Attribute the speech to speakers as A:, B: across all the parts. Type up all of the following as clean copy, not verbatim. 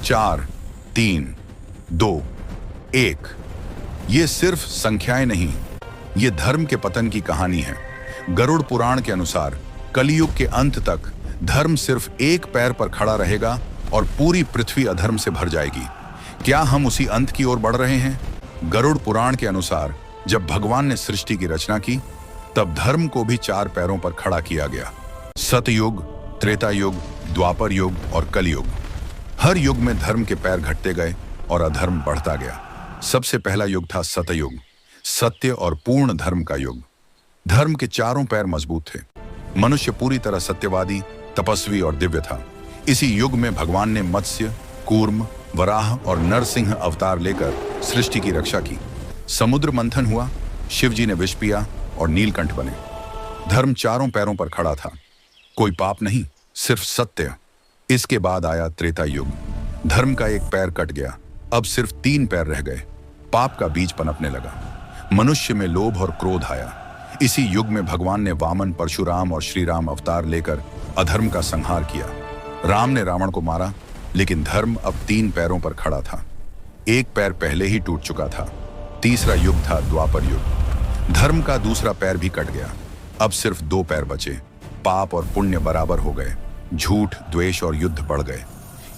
A: 4, 3, 2, 1। ये सिर्फ संख्याएं नहीं, ये धर्म के पतन की कहानी है। गरुड़ पुराण के अनुसार कलयुग के अंत तक धर्म सिर्फ एक पैर पर खड़ा रहेगा और पूरी पृथ्वी अधर्म से भर जाएगी। क्या हम उसी अंत की ओर बढ़ रहे हैं? गरुड़ पुराण के अनुसार जब भगवान ने सृष्टि की रचना की, तब धर्म को भी 4 पैरों पर खड़ा किया गया। सतयुग, त्रेता युग, द्वापर युग और कलयुग। हर युग में धर्म के पैर घटते गए और अधर्म बढ़ता गया। सबसे पहला युग था सतयुग, सत्य और पूर्ण धर्म का युग। धर्म के चारों पैर मजबूत थे। मनुष्य पूरी तरह सत्यवादी, तपस्वी और दिव्य था। इसी युग में भगवान ने मत्स्य, कूर्म, वराह और नरसिंह अवतार लेकर सृष्टि की रक्षा की। समुद्र मंथन हुआ, शिवजी ने विष पिया और नीलकंठ बने। धर्म चारों पैरों पर खड़ा था, कोई पाप नहीं, सिर्फ सत्य। इसके बाद आया त्रेता युग। धर्म का एक पैर कट गया, अब सिर्फ 3 पैर रह गए। पाप का बीज पनपने लगा। मनुष्य में लोभ और क्रोध आया। इसी युग में भगवान ने वामन, परशुराम और श्री राम अवतार लेकर अधर्म का संहार किया। राम ने रावण को मारा, लेकिन धर्म अब 3 पैरों पर खड़ा था। एक पैर पहले ही टूट चुका था। तीसरा युग था द्वापर युग। धर्म का दूसरा पैर भी कट गया, अब सिर्फ 2 पैर बचे। पाप और पुण्य बराबर हो गए, झूठ, द्वेष और युद्ध बढ़ गए।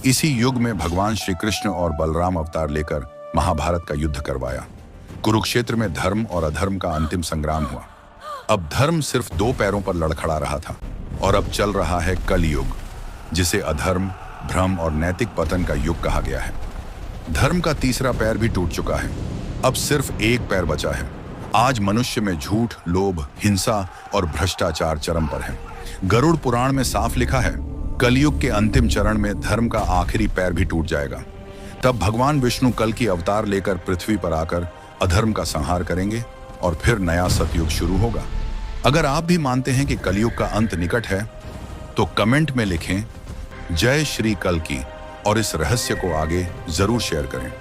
A: इसी युग में भगवान श्री कृष्ण और बलराम अवतार लेकर महाभारत का युद्ध करवाया। कुरुक्षेत्र में धर्म और अधर्म का अंतिम संग्राम हुआ। अब धर्म सिर्फ 2 पैरों पर लड़खड़ा रहा था और अब चल रहा है कलयुग, जिसे अधर्म, भ्रम और नैतिक पतन का युग कहा गया है। धर्म का तीसरा पैर भी टूट चुका है, अब सिर्फ एक पैर बचा है। आज मनुष्य में झूठ, लोभ, हिंसा और भ्रष्टाचार चरम पर है। गरुड़ पुराण में साफ लिखा है, कलयुग के अंतिम चरण में धर्म का आखिरी पैर भी टूट जाएगा। तब भगवान विष्णु कल की अवतार लेकर पृथ्वी पर आकर अधर्म का संहार करेंगे और फिर नया सतयुग शुरू होगा। अगर आप भी मानते हैं कि कलयुग का अंत निकट है, तो कमेंट में लिखें जय श्री कल की और इस रहस्य को आगे जरूर शेयर करें।